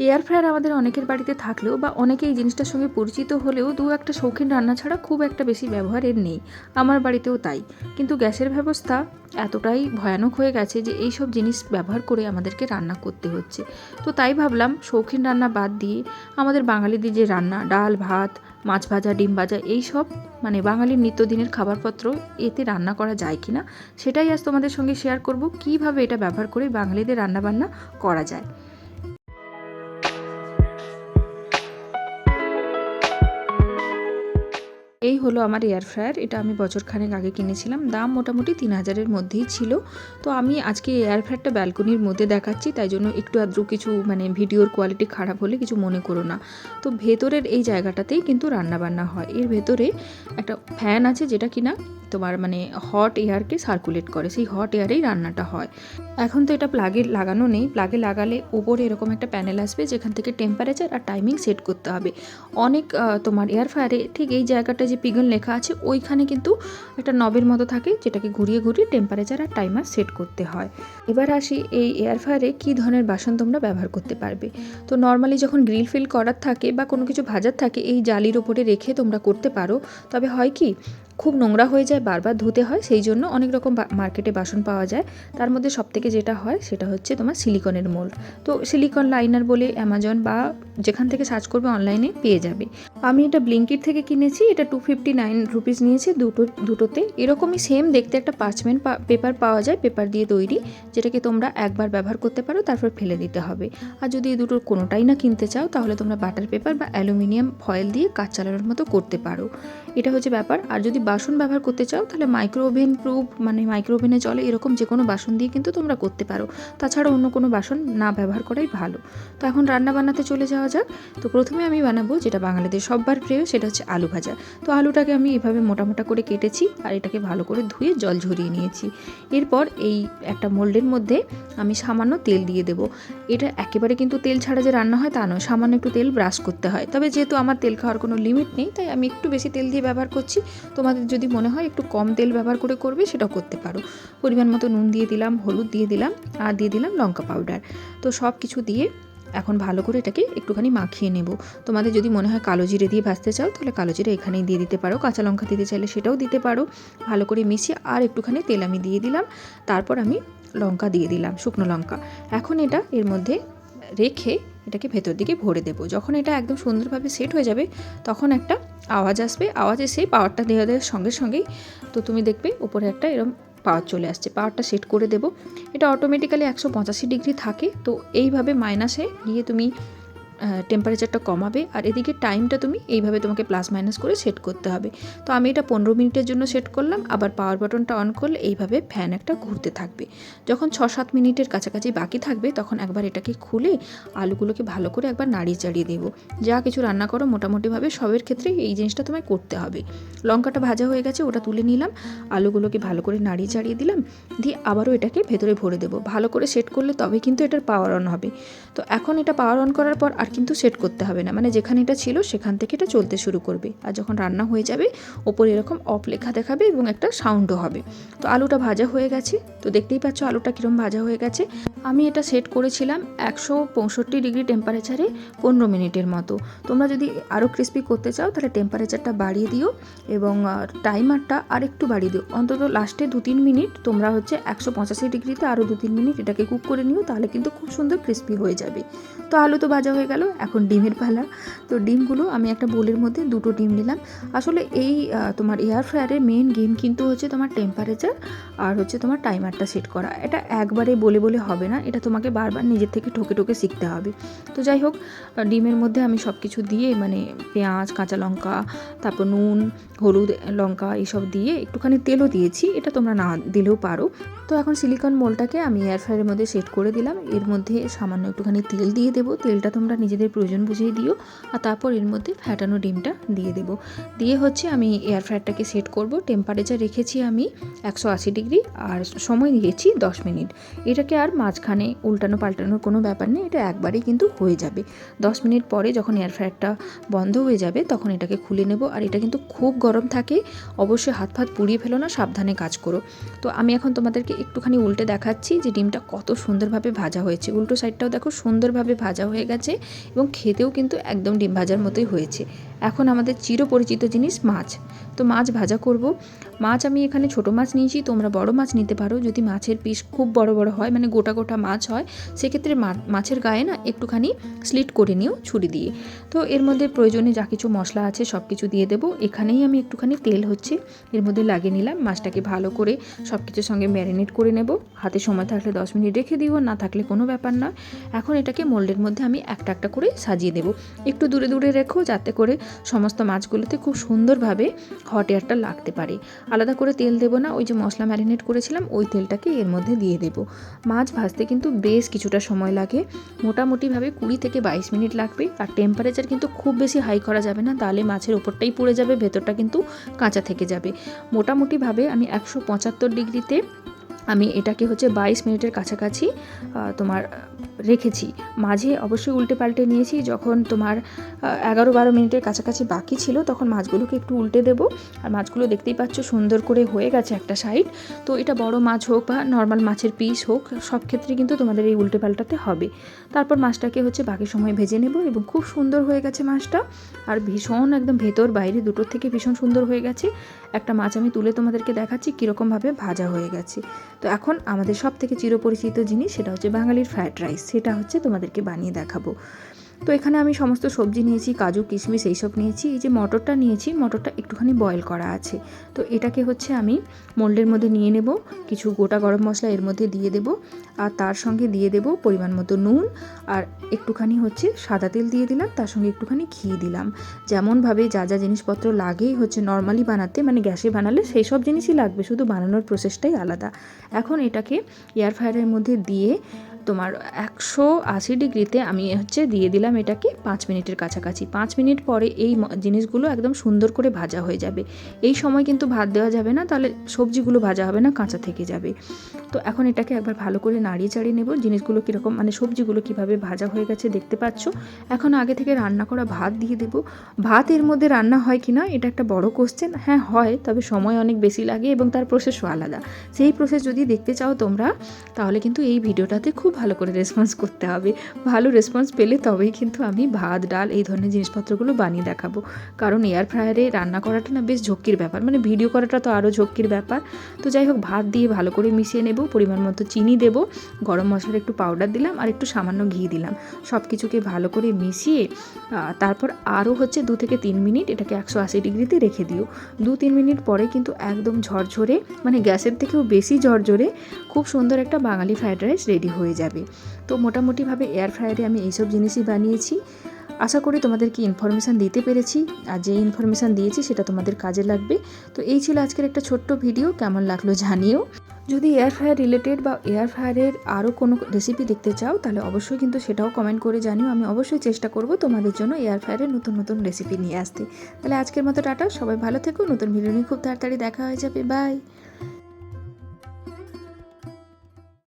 Air fryer আমাদের অনেকের বাড়িতে থাকলেও বা অনেকে এই জিনিসটার সঙ্গে পরিচিত হলেও দু একটা শৌখিন রান্না ছাড়া খুব একটা বেশি ব্যবহারের নেই। আমার বাড়িতেও তাই। কিন্তু গ্যাসের ব্যবস্থা এতটাই ভয়ানক হয়ে গেছে যে এই সব জিনিস ব্যবহার করে আমাদেরকে রান্না করতে হচ্ছে। তো তাই ভাবলাম শৌখিন রান্না বাদ দিয়ে আমাদের বাঙালিদের যে রান্না, ডাল ভাত, মাছ ভাজা, ডিম ভাজা, এই সব মানে বাঙালির নিত্যদিনের খাবারপত্র এতে রান্না করা যায় কিনা সেটাই আজ তোমাদের সঙ্গে শেয়ার করব, কিভাবে এটা ব্যবহার করে বাঙালিদের রান্নাবান্না করা যায়। এই হলো আমার এয়ার ফ্রায়ার। এটা আমি বছরখানেক আগে কিনেছিলাম। দাম মোটামুটি 3000-এর মধ্যেই ছিল। তো আমি আজকে এয়ার ফ্রায়ারটা ব্যালকনির মধ্যে দেখাচ্ছি, তাই জন্য একটু আধটু কিছু মানে ভিডিওর কোয়ালিটি খারাপ হলে কিছু মনে করো না। তো ভেতরের এই জায়গাটাতেই কিন্তু রান্নাবান্না হয়। এর ভেতরে একটা ফ্যান আছে যেটা কিনা তোমার মানে হট এয়ারকে সার্কুলেট করে, সেই হট এয়ারেই রান্নাটা হয়। এখন তো এটা প্লাগে লাগানো নেই। প্লাগে লাগালে ওপরে এরকম একটা প্যানেল আসবে যেখান থেকে টেম্পারেচার আর টাইমিং সেট করতে হবে। অনেক তোমার এয়ার ফ্রায়ারে ঠিক এই জায়গাটা যে পিগন লেখা আছে ওইখানে কিন্তু একটা নবের মতো থাকে, যেটাকে ঘুরিয়ে ঘুরিয়ে টেম্পারেচার আর টাইমার সেট করতে হয়। এবার আসি এই এয়ার ফ্রায়ারে কী ধরনের বাসন তোমরা ব্যবহার করতে পারবে। তো নর্মালি যখন গ্রিল ফিল করার থাকে বা কোনো কিছু ভাজার থাকে এই জালির ওপরে রেখে তোমরা করতে পারো। তবে হয় কি, খুব নোংরা হয়ে যায়, বারবার ধুতে হয়, সেই জন্য অনেক রকম মার্কেটে বাসন পাওয়া যায়। তার মধ্যে সবথেকে যেটা হয় সেটা হচ্ছে তোমার সিলিকনের মোল্ড। তো সিলিকন লাইনার বলে অ্যামাজন বা যেখান থেকে সার্চ করবে অনলাইনে পেয়ে যাবে। আমি এটা ব্লিঙ্কিট থেকে কিনেছি। এটা 259 রুপিস নিয়েছে দুটোতে। এরকমই সেম দেখতে একটা পার্চমেন্ট পেপার পাওয়া যায়, পেপার দিয়ে তৈরি, যেটাকে তোমরা একবার ব্যবহার করতে পারো, তারপর ফেলে দিতে হবে। আর যদি এই দুটোর কোনোটাই না কিনতে চাও তাহলে তোমরা বাটার পেপার বা অ্যালুমিনিয়াম ফয়েল দিয়ে কাজ চালানোর মতো করতে পারো। এটা হচ্ছে ব্যাপার। আর যদি বাসন ব্যবহার করতে চাও তাহলে মাইক্রো ওভেন প্রুফ মানে মাইক্রো ওভেনে চলে এরকম যে কোনো বাসন দিয়ে কিন্তু তোমরা করতে পারো। তাছাড়া অন্য কোনো বাসন না ব্যবহার করাই ভালো। তো এখন রান্না বান্নাতে চলে যাওয়া যাক। তো প্রথমে আমি বানাবো যেটা বাঙালিদের সববার প্রিয়, সেটা হচ্ছে আলু ভাজা। তো আলুটাকে আমি এভাবে মোটা মোটা করে কেটেছি আর এটাকে ভালো করে ধুয়ে জল ঝরিয়ে নিয়েছি। এরপর এই একটা মোল্ডের মধ্যে আমি সামান্য তেল দিয়ে দেবো। এটা একেবারে কিন্তু তেল ছাড়া যে রান্না হয় তা নয়, সামান্য একটু তেল ব্রাশ করতে হয়। তবে যেহেতু আমার তেল খাওয়ার কোনো লিমিট নেই তাই আমি একটু বেশি তেল দিয়ে ব্যবহার করছি। তোমাদের যদি মনে হয় একটু কম তেল ব্যবহার করে করবে সেটাও করতে পারো। পরিমাণ মতো নুন দিয়ে দিলাম, হলুদ দিয়ে দিলাম আর দিয়ে দিলাম লঙ্কা পাউডার। তো সব কিছু দিয়ে এখন ভালো করে এটাকে একটুখানি মাখিয়ে নেব। তোমাদের যদি মনে হয় কালো জিরে দিয়ে ভাজতে চাও তাহলে কালো জিরে এখানেই দিয়ে দিতে পারো, কাঁচা লঙ্কা দিতে চাইলে সেটাও দিতে পারো। ভালো করে মিশিয়ে আর একটুখানি তেল আমি দিয়ে দিলাম, তারপর আমি লঙ্কা দিয়ে দিলাম, শুকনো লঙ্কা। এখন এটা এর মধ্যে রেখে এটাকে ভেতর দিকে ভরে দেবো। যখন এটা একদম সুন্দরভাবে সেট হয়ে যাবে তখন একটা আওয়াজ আসবে। আওয়াজ এসে পাওয়ারটা দেওয়ার সঙ্গে সঙ্গেই তো তুমি দেখবে উপরে একটা এরকম পাওয়ার চলে আসছে। পাওয়ারটা সেট করে দেবো। এটা অটোমেটিক্যালি 185 ডিগ্রি থাকে। তো এইভাবে মাইনাসে গিয়ে তুমি টেম্পারেচারটা কমাবে আর এদিকে টাইমটা তুমি এইভাবে তোমাকে প্লাস মাইনাস করে সেট করতে হবে। তো আমি এটা 15 মিনিটের জন্য সেট করলাম। আবার পাওয়ার বাটনটা অন করলে এইভাবে ফ্যান একটা ঘুরতে থাকবে। যখন 6-7 মিনিটের কাছাকাছি বাকি থাকবে তখন একবার এটাকে খুলে আলুগুলোকে ভালো করে একবার নাড়িয়ে চাড়িয়ে দেবো। যা কিছু রান্না করো মোটামুটিভাবে সবের ক্ষেত্রে এই জিনিসটা তোমায় করতে হবে। লঙ্কাটা ভাজা হয়ে গেছে, ওটা তুলে নিলাম, আলুগুলোকে ভালো করে নাড়িয়ে চাড়িয়ে দিলাম, দিয়ে আবারও এটাকে ভেতরে ভরে দেবো। ভালো করে সেট করলে তবে কিন্তু এটার পাওয়ার অন হবে। তো এখন এটা পাওয়ার অন করার পর আর কিন্তু সেট করতে হবে না, মানে যেখানে এটা ছিল সেখান থেকে এটা চলতে শুরু করবে। আর যখন রান্না হয়ে যাবে ওপরে এরকম অফ লেখা দেখাবে এবং একটা সাউন্ডও হবে। তো আলুটা ভাজা হয়ে গেছে, তো দেখতেই পাচ্ছ আলুটা কীরকম ভাজা হয়ে গেছে। আমি এটা সেট করেছিলাম 165 ডিগ্রি টেম্পারেচারে 15 মিনিটের মতো। তোমরা যদি আরও ক্রিস্পি করতে চাও তাহলে টেম্পারেচারটা বাড়িয়ে দিও এবং টাইমারটা আর একটু বাড়িয়ে দিও। অন্তত লাস্টে 2-3 মিনিট তোমরা হচ্ছে 185 ডিগ্রিতে আরও 2-3 মিনিট এটাকে কুক করে নিও, তাহলে কিন্তু খুব সুন্দর ক্রিস্পি হয়ে যাবে। তো আলু তো ভাজা হয়ে গেল, এখন ডিমের পালা। তো ডিমগুলো আমি একটা বোলের মধ্যে 2টো ডিম নিলাম। আসলে এই তোমার এয়ার ফ্রায়ারের মেন গেম কিন্তু হচ্ছে তোমার টেম্পারেচার আর হচ্ছে তোমার টাইমারটা সেট করা। এটা একবারে বলে বলে হবে না, এটা তোমাকে বারবার নিজের থেকে ঠকে ঠকে শিখতে হবে। তো যাই হোক, ডিমের মধ্যে আমি সব কিছু দিয়ে মানে পেঁয়াজ, কাঁচা লঙ্কা, তারপর নুন, হলুদ, লঙ্কা এইসব দিয়ে একটুখানি তেলও দিয়েছি, এটা তোমরা না দিলেও পারো। তো এখন সিলিকন মোলটাকে আমি এয়ার ফ্রায়ারের মধ্যে সেট করে দিলাম। এর মধ্যে সামান্য একটুখানি তেল দিয়ে দেবো, তেলটা তোমরা নিজেদের প্রয়োজন বুঝিয়ে দিও। আর তারপর এর মধ্যে ফ্যাটানো ডিমটা দিয়ে দেবো। দিয়ে হচ্ছে আমি এয়ার ফ্রায়ারটাকে সেট করব। টেম্পারেচার রেখেছি আমি 180 ডিগ্রি আর সময় দিয়েছি 10 মিনিট। এটাকে আর মাঝখানে উল্টানো পাল্টানোর কোনো ব্যাপার নেই, এটা একবারেই কিন্তু হয়ে যাবে। 10 মিনিট পরে যখন এয়ার ফ্রায়ারটা বন্ধ হয়ে যাবে তখন এটাকে খুলে নেব। আর এটা কিন্তু খুব গরম থাকে, অবশ্যই হাত ফাত পুড়িয়ে ফেলো না, সাবধানে কাজ করো। তো আমি এখন তোমাদেরকে একটুখানি উল্টে দেখাচ্ছি যে ডিমটা কত সুন্দরভাবে ভাজা হয়েছে। উল্টো সাইডটাও দেখো সুন্দরভাবে ভাজা হয়ে গেছে। এবং খেতেও কিন্তু একদম ডিম ভাজার মতোই হয়েছে। এখন আমাদের চিরপরিচিত জিনিস মাছ। তো মাছ ভাজা করব। মাছ আমি এখানে ছোট মাছ নিয়েছি, তোমরা বড় মাছ নিতে পারো। যদি মাছের পিস খুব বড় বড় হয়, মানে গোটা গোটা মাছ হয়, সেক্ষেত্রে মাছের গায়ে না একটুখানি স্লিট করে নিও ছুরি দিয়ে। তো এর মধ্যে প্রয়োজনে যা কিছু মশলা আছে সব কিছু দিয়ে দেবো। এখানেই আমি একটুখানি তেল হচ্ছে এর মধ্যে লাগিয়ে নিলাম। মাছটাকে ভালো করে সব কিছুর সঙ্গে ম্যারিনেট করে নেব। হাতে সময় থাকলে 10 মিনিট রেখে দিব, না থাকলে কোনো ব্যাপার নয়। এখন এটাকে মোল্ডের মধ্যে আমি একটা একটা করে সাজিয়ে দেবো। একটু দূরে দূরে রেখো, যাতে করে সমস্ত মাছগুলোতে খুব সুন্দরভাবে হট এয়ারটা লাগতে পারে। আলাদা করে তেল দেবো না, ওই যে মশলা ম্যারিনেট করেছিলাম ওই তেলটাকে এর মধ্যে দিয়ে দেবো। মাছ ভাজতে কিন্তু বেশ কিছুটা সময় লাগে, মোটামুটিভাবে 20 থেকে 22 মিনিট লাগবে। আর টেম্পারেচার কিন্তু খুব বেশি হাই করা যাবে না, তাহলে মাছের ওপরটাই পুড়ে যাবে, ভেতরটা কিন্তু কাঁচা থেকে যাবে। মোটামুটিভাবে আমি 175 ডিগ্রিতে আমি এটাকে হচ্ছে 22 মিনিটের কাছাকাছি তোমার রেখেছি। মাঝে অবশ্যই উল্টে পাল্টে নিয়েছি। যখন তোমার 11-12 মিনিটের কাছাকাছি বাকি ছিল, তখন মাছগুলোকে একটু উল্টে দেবো। আর মাছগুলো দেখতেই পাচ্ছ সুন্দর করে হয়ে গেছে একটা সাইড। তো এটা বড় মাছ হোক বা নর্মাল মাছের পিস হোক, সব ক্ষেত্রে কিন্তু তোমাদের এই উল্টে পাল্টাতে হবে। তারপর মাছটাকে হচ্ছে বাকি সময় ভেজে নেব, এবং খুব সুন্দর হয়ে গেছে মাছটা। আর ভীষণ একদম ভেতর বাইরে দুটোর থেকে ভীষণ সুন্দর হয়ে গেছে। একটা মাছ আমি তুলে তোমাদেরকে দেখাচ্ছি কীরকমভাবে ভাজা হয়ে গেছে। তো এখন আমাদের সব থেকে চিরপরিচিত জিনিস, সেটা হচ্ছে বাঙালির ফ্রায়েড রাইস। সেটা হচ্ছে তোমাদেরকে বানিয়ে দেখাবো। তো এখানে আমি সমস্ত সবজি নিয়েছি, কাজু কিশমিশ এইসব নিয়েছি। এই যে মটরটা নিয়েছি, মটরটা একটুখানি বয়েল করা আছে। তো এটাকে হচ্ছে আমি মোল্ডের মধ্যে নিয়ে নেব। কিছু গোটা গরম মশলা এর মধ্যে দিয়ে দেব, আর তার সঙ্গে দিয়ে দেব পরিমাণ মতো নুন, আর একটুখানি হচ্ছে সাদা তেল দিয়ে দিলাম, তার সঙ্গে একটুখানি ঘি দিলাম। যেমনভাবে যা যা জিনিসপত্র লাগেই হচ্ছে নর্মালি বানাতে, মানে গ্যাসে বানালে সেই সব জিনিসই লাগবে, শুধু বানানোর প্রসেসটাই আলাদা। এখন এটাকে এয়ার ফ্রায়ারের মধ্যে দিয়ে তোমার 180 ডিগ্রিতে আমি হচ্ছে দিয়ে দিলাম এটাকে 5 মিনিটের কাছাকাছি। 5 মিনিট পরে এই জিনিসগুলো একদম সুন্দর করে ভাজা হয়ে যাবে। এই সময় কিন্তু ভাত দেওয়া যাবে না, তাহলে সবজিগুলো ভাজা হবে না, কাঁচা থেকে যাবে। তো এখন এটাকে একবার ভালো করে নাড়িয়ে চাড়িয়ে নেব। জিনিসগুলো কীরকম, মানে সবজিগুলো কীভাবে ভাজা হয়ে গেছে দেখতে পাচ্ছ। এখন আগে থেকে রান্না করা ভাত দিয়ে দেব। ভাত এর মধ্যে রান্না হয় কি না এটা একটা বড় কোশ্চেন। হ্যাঁ হয়, তবে সময় অনেক বেশি লাগে এবং তার প্রসেসও আলাদা। সেই প্রসেস যদি দেখতে চাও তোমরা, তাহলে কিন্তু এই ভিডিওটাতে খুব ভালো করে রেসপন্স করতে হবে। ভালো রেসপন্স পেলে তবেই কিন্তু আমি ভাত ডাল এই ধরনের জিনিসপত্রগুলো বানিয়ে দেখাবো। কারণ এয়ার ফ্রায়ারে রান্না করাটা না বেশ ঝক্কির ব্যাপার, মানে ভিডিও করাটা তো আরও ঝক্কির ব্যাপার। তো যাই হোক, ভাত দিয়ে ভালো করে মিশিয়ে নেব। পরিমাণ মতো চিনি দেব, গরম মশলার একটু পাউডার দিলাম, আর একটু সামান্য ঘি দিলাম। সব কিছুকে ভালো করে মিশিয়ে তারপর আরও হচ্ছে 2 থেকে 3 মিনিট এটাকে 180 ডিগ্রিতে রেখে দিও। 2-3 মিনিট পরে কিন্তু একদম ঝরঝরে, মানে গ্যাসের থেকেও বেশি ঝরঝরে খুব সুন্দর একটা বাঙালি ফ্রায়েড রাইস রেডি হয়ে যাবে। তো মোটামুটিভাবে এয়ার ফ্রায়ারে আমি এইসব জিনিসই বানিয়েছি। আশা করি তোমাদেরকে ইনফরমেশান দিতে পেরেছি, আর যে ইনফরমেশান দিয়েছি সেটা তোমাদের কাজে লাগবে। তো এই ছিল আজকের একটা ছোট্ট ভিডিও। কেমন লাগলো জানিও। যদি এয়ার ফ্রায়ার রিলেটেড বা এয়ার ফ্রায়ারের আরও কোনো রেসিপি দেখতে চাও, তাহলে অবশ্যই কিন্তু সেটাও কমেন্ট করে জানিও। আমি অবশ্যই চেষ্টা করব তোমাদের জন্য এয়ার ফ্রায়ারের নতুন নতুন রেসিপি নিয়ে আসতে। তাহলে আজকের মতো টাটা, সবাই ভালো থেকো। নতুন ভিডিও নিয়ে খুব তাড়াতাড়ি দেখা হয়ে যাবে। বাই।